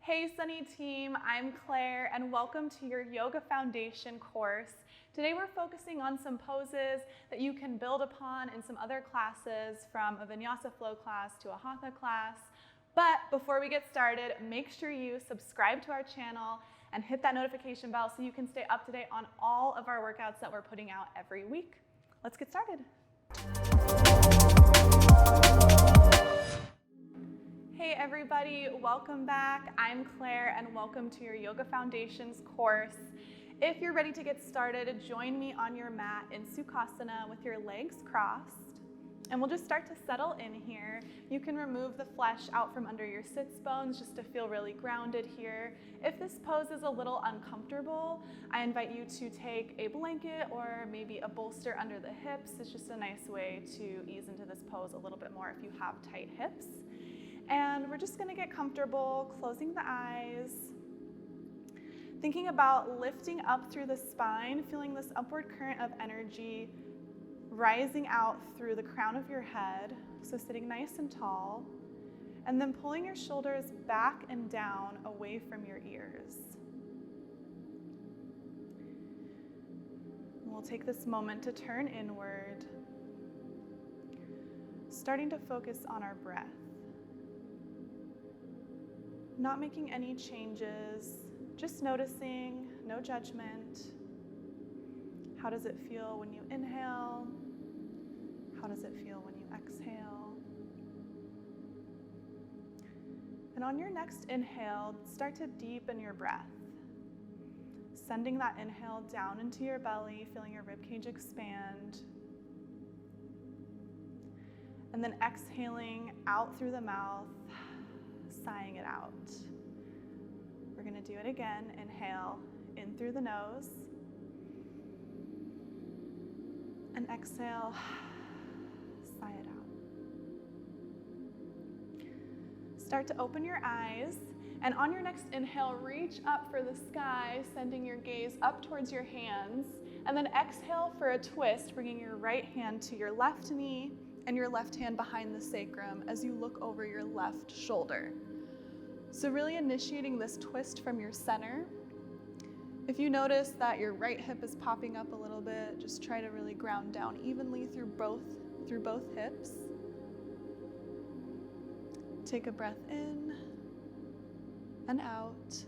Hey Sunny team, I'm Claire and welcome to your Yoga Foundation course. Today we're focusing on some poses that you can build upon in some other classes, from a vinyasa flow class to a hatha class. But before we get started, make sure you subscribe to our channel and hit that notification bell so you can stay up to date on all of our workouts that we're putting out every week. Let's get started. Hey everybody, welcome back. I'm Claire and welcome to your Yoga Foundations course. If you're ready to get started, join me on your mat in Sukhasana with your legs crossed. And we'll just start to settle in here. You can remove the flesh out from under your sits bones just to feel really grounded here. If this pose is a little uncomfortable, I invite you to take a blanket or maybe a bolster under the hips. It's just a nice way to ease into this pose a little bit more if you have tight hips. And we're just gonna get comfortable, closing the eyes, thinking about lifting up through the spine, feeling this upward current of energy rising out through the crown of your head, so sitting nice and tall, and then pulling your shoulders back and down away from your ears. We'll take this moment to turn inward, starting to focus on our breath. Not making any changes, just noticing, no judgment. How does it feel when you inhale? How does it feel when you exhale? And on your next inhale, start to deepen your breath. Sending that inhale down into your belly, feeling your ribcage expand. And then exhaling out through the mouth, sighing it out. We're gonna do it again. Inhale in through the nose. And exhale, sigh it out. Start to open your eyes. And on your next inhale, reach up for the sky, sending your gaze up towards your hands. And then exhale for a twist, bringing your right hand to your left knee and your left hand behind the sacrum as you look over your left shoulder. So really initiating this twist from your center. If you notice that your right hip is popping up a little bit, just try to really ground down evenly through both hips. Take a breath in and out.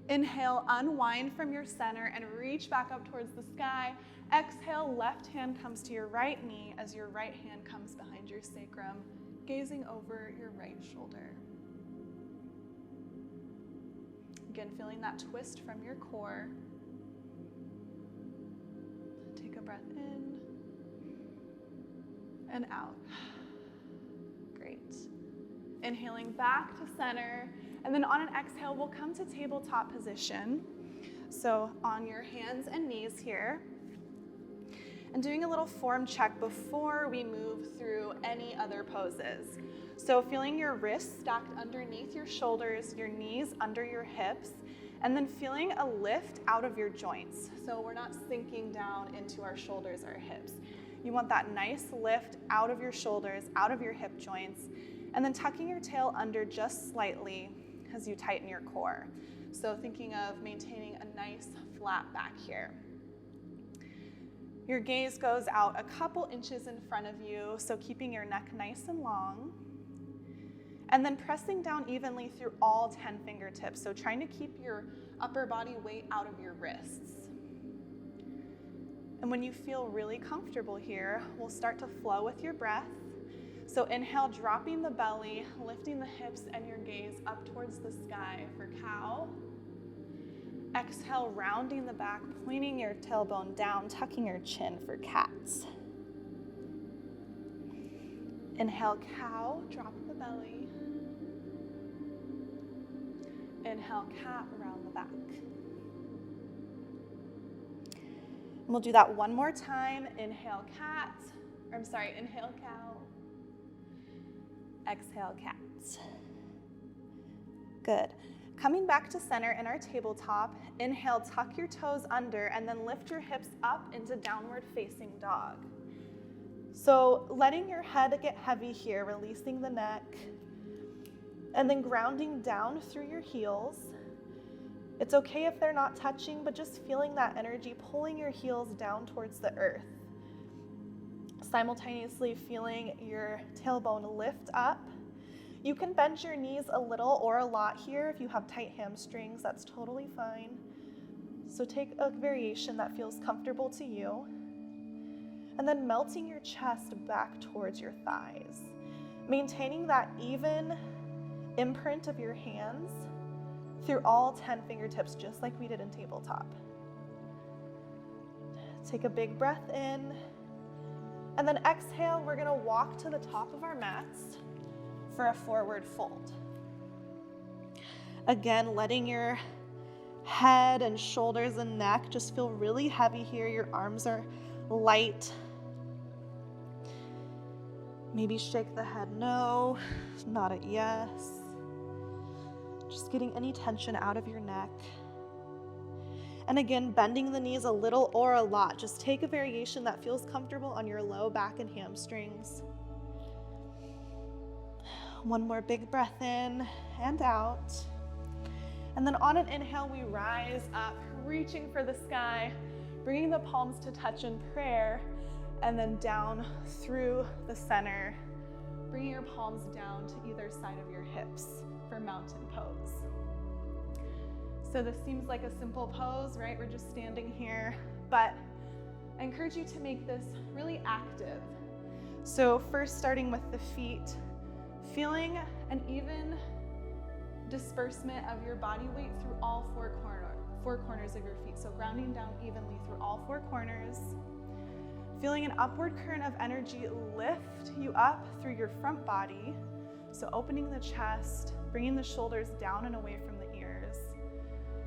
Inhale, unwind from your center and reach back up towards the sky. Exhale, left hand comes to your right knee as your right hand comes behind your sacrum, gazing over your right shoulder. Again, feeling that twist from your core. Take a breath in and out. Great. Inhaling back to center, and then on an exhale, we'll come to tabletop position. So on your hands and knees here, and doing a little form check before we move through any other poses. So feeling your wrists stacked underneath your shoulders, your knees under your hips, and then feeling a lift out of your joints. So we're not sinking down into our shoulders or hips. You want that nice lift out of your shoulders, out of your hip joints, and then tucking your tail under just slightly as you tighten your core. So thinking of maintaining a nice flat back here. Your gaze goes out a couple inches in front of you, so keeping your neck nice and long. And then pressing down evenly through all 10 fingertips, so trying to keep your upper body weight out of your wrists. And when you feel really comfortable here, we'll start to flow with your breath. So inhale, dropping the belly, lifting the hips and your gaze up towards the sky for cow. Exhale, rounding the back, pointing your tailbone down, tucking your chin for cats. Inhale, cow, drop the belly. Inhale, cat, round the back. And we'll do that one more time. Inhale, inhale, cow. Exhale, cat. Good. Coming back to center in our tabletop, inhale, tuck your toes under, and then lift your hips up into downward facing dog. So letting your head get heavy here, releasing the neck. And then grounding down through your heels. It's okay if they're not touching, but just feeling that energy pulling your heels down towards the earth. Simultaneously feeling your tailbone lift up. You can bend your knees a little or a lot here. If you have tight hamstrings, that's totally fine. So take a variation that feels comfortable to you. And then melting your chest back towards your thighs. Maintaining that even imprint of your hands through all 10 fingertips, just like we did in Tabletop. Take a big breath in. And then exhale, we're gonna walk to the top of our mats for a forward fold. Again, letting your head and shoulders and neck just feel really heavy here. Your arms are light. Maybe shake the head no, nod it yes. Just getting any tension out of your neck. And again, bending the knees a little or a lot. Just take a variation that feels comfortable on your low back and hamstrings. One more big breath in and out. And then on an inhale, we rise up, reaching for the sky, bringing the palms to touch in prayer, and then down through the center, bringing your palms down to either side of your hips for mountain pose. So this seems like a simple pose, right? We're just standing here, but I encourage you to make this really active. So first starting with the feet, feeling an even disbursement of your body weight through all four corners of your feet. So grounding down evenly through all four corners. Feeling an upward current of energy lift you up through your front body. So opening the chest, bringing the shoulders down and away from the ears,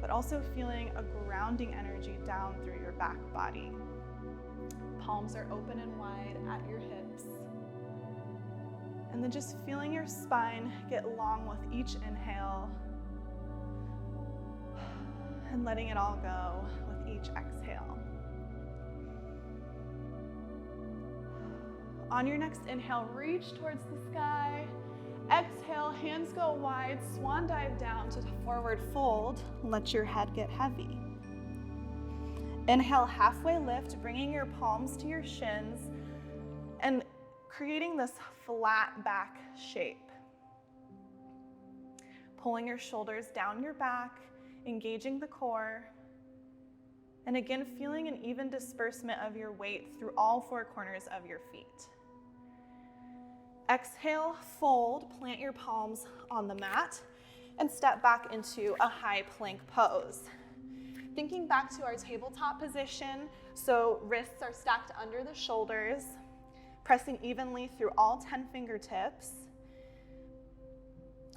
but also feeling a grounding energy down through your back body. Palms are open and wide at your hips. And then just feeling your spine get long with each inhale and letting it all go with each exhale. On your next inhale, reach towards the sky. Exhale, hands go wide, swan dive down to forward fold. Let your head get heavy. Inhale, halfway lift, bringing your palms to your shins and creating this flat back shape. Pulling your shoulders down your back, engaging the core. And again, feeling an even disbursement of your weight through all four corners of your feet. Exhale, fold, plant your palms on the mat, and step back into a high plank pose. Thinking back to our tabletop position, so wrists are stacked under the shoulders, pressing evenly through all 10 fingertips,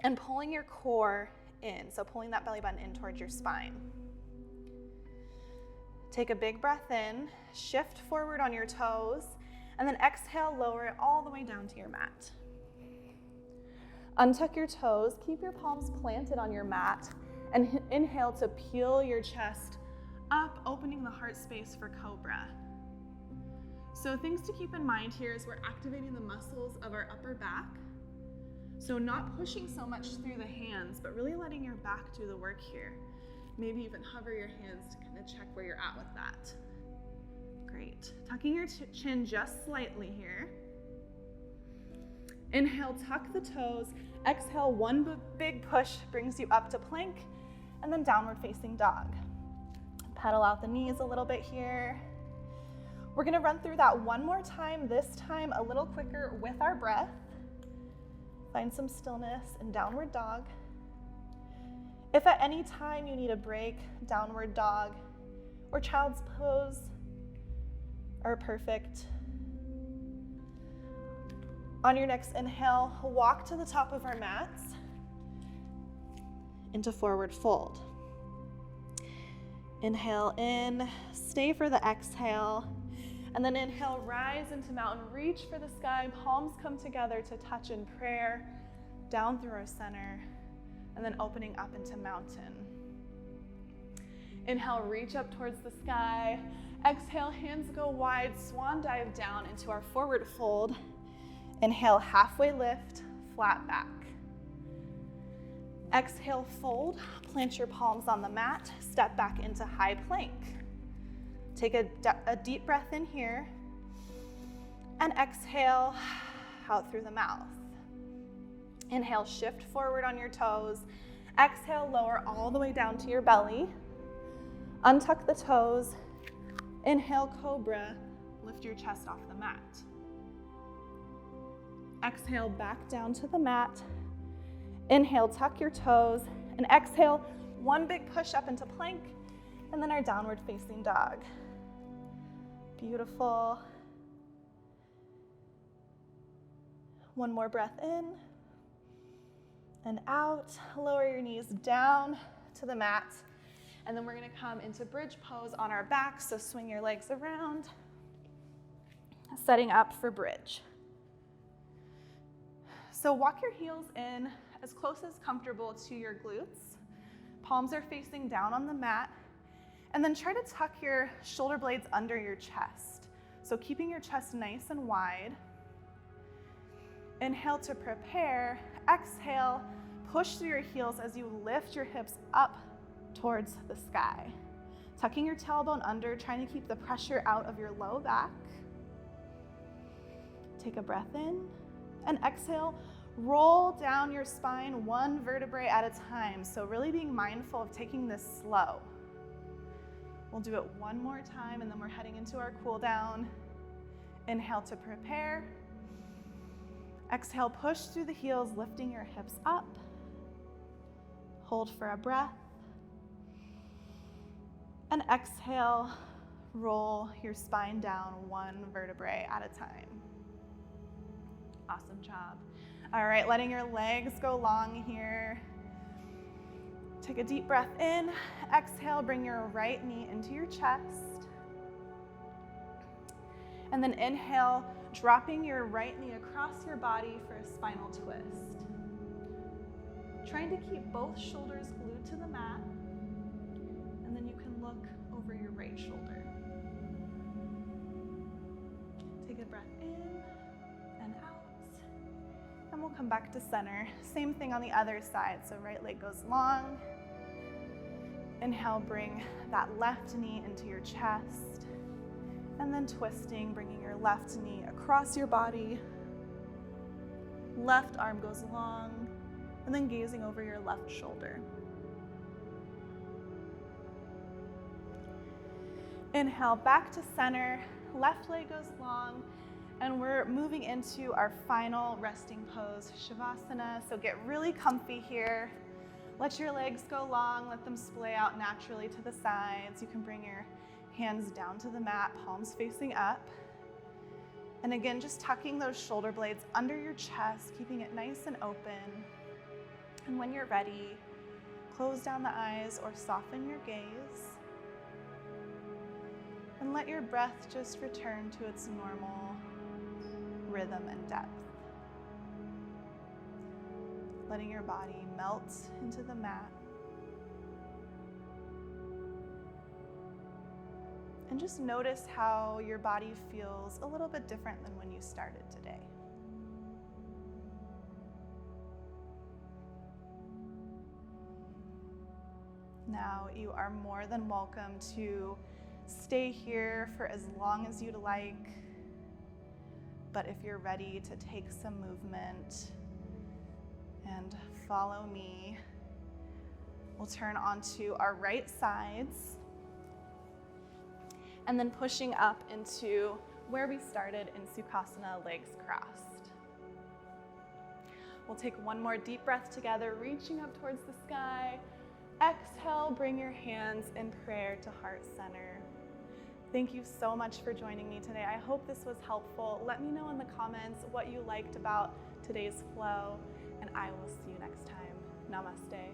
and pulling your core in, so pulling that belly button in towards your spine. Take a big breath in, shift forward on your toes, and then exhale, lower it all the way down to your mat. Untuck your toes, keep your palms planted on your mat, and inhale to peel your chest up, opening the heart space for Cobra. So things to keep in mind here is we're activating the muscles of our upper back. So not pushing so much through the hands, but really letting your back do the work here. Maybe even hover your hands to kind of check where you're at with that. Great. Tucking your chin just slightly here. Inhale, tuck the toes. Exhale, one big push brings you up to plank, and then downward facing dog. Pedal out the knees a little bit here. We're gonna run through that one more time, this time a little quicker with our breath. Find some stillness in downward dog. If at any time you need a break, downward dog or child's pose are perfect. On your next inhale, walk to the top of our mats into forward fold. Inhale in, stay for the exhale, and then inhale, rise into mountain, reach for the sky, palms come together to touch in prayer, down through our center, and then opening up into mountain. Inhale, reach up towards the sky. Exhale, hands go wide, swan dive down into our forward fold. Inhale, halfway lift, flat back. Exhale, fold, plant your palms on the mat, step back into high plank. Take a deep breath in here, and exhale out through the mouth. Inhale, shift forward on your toes. Exhale, lower all the way down to your belly. Untuck the toes. Inhale, Cobra. Lift your chest off the mat. Exhale, back down to the mat. Inhale, tuck your toes. And exhale, one big push up into plank, and then our downward facing dog. Beautiful. One more breath in and out. Lower your knees down to the mat. And then we're gonna come into bridge pose on our back. So swing your legs around, setting up for bridge. So walk your heels in as close as comfortable to your glutes. Palms are facing down on the mat. And then try to tuck your shoulder blades under your chest. So keeping your chest nice and wide. Inhale to prepare. Exhale, push through your heels as you lift your hips up towards the sky. Tucking your tailbone under, trying to keep the pressure out of your low back. Take a breath in, and exhale, roll down your spine one vertebrae at a time. So really being mindful of taking this slow. We'll do it one more time, and then we're heading into our cool down. Inhale to prepare. Exhale, push through the heels, lifting your hips up. Hold for a breath. And exhale, roll your spine down one vertebrae at a time. Awesome job. All right, letting your legs go long here. Take a deep breath in. Exhale, bring your right knee into your chest. And then inhale, dropping your right knee across your body for a spinal twist. Trying to keep both shoulders glued to the mat. And then you can look over your right shoulder. Take a breath in and out. And we'll come back to center. Same thing on the other side. So right leg goes long. Inhale, bring that left knee into your chest. And then twisting, bringing your left knee across your body. Left arm goes long. And then gazing over your left shoulder. Inhale, back to center. Left leg goes long. And we're moving into our final resting pose, Savasana. So get really comfy here. Let your legs go long, let them splay out naturally to the sides. You can bring your hands down to the mat, palms facing up. And again, just tucking those shoulder blades under your chest, keeping it nice and open. And when you're ready, close down the eyes or soften your gaze. And let your breath just return to its normal rhythm and depth. Letting your body melt into the mat. And just notice how your body feels a little bit different than when you started today. Now you are more than welcome to stay here for as long as you'd like. But if you're ready to take some movement and follow me, we'll turn onto our right sides and then pushing up into where we started in Sukhasana, legs crossed. We'll take one more deep breath together, reaching up towards the sky. Exhale, bring your hands in prayer to heart center. Thank you so much for joining me today. I hope this was helpful. Let me know in the comments what you liked about today's flow, and I will see you next time. Namaste.